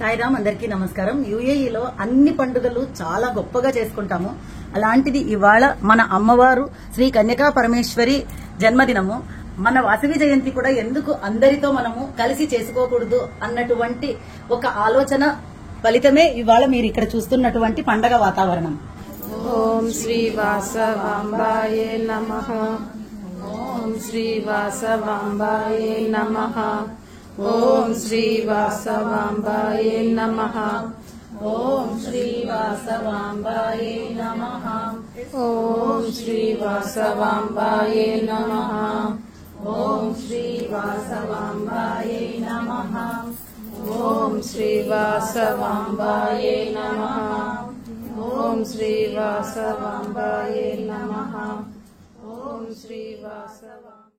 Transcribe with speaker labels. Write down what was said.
Speaker 1: సాయిరామ్, అందరికీ నమస్కారం. యుఏఈలో అన్ని పండుగలు చాలా గొప్పగా చేసుకుంటాము. అలాంటిది ఇవాళ మన అమ్మవారు శ్రీ కన్యకా పరమేశ్వరి జన్మదినము. మన వాసవి జయంతి కూడా ఎందుకు అందరితో మనము కలిసి చేసుకోకూడదు అన్నటువంటి ఒక ఆలోచన ఫలితమే ఇవాళ మీరు ఇక్కడ చూస్తున్నటువంటి పండగ వాతావరణం.
Speaker 2: ఓం శ్రీ వాసవాంబాయే నమః. ఓం శ్రీ వాసవాంబాయే నమః. ఓం శ్రీ వాసవాంబాయే నమః. ఓం శ్రీ వాసవాంబాయే నమః. ఓం శ్రీ వాసవాంబాయే నమః. ఓం శ్రీ వాసవాంబాయే నమః. ఓం శ్రీ వాసవాంబాయే నమః. ఓం శ్రీ వాసవాంబాయే నమః. ఓం శ్రీ వాసవాంబాయే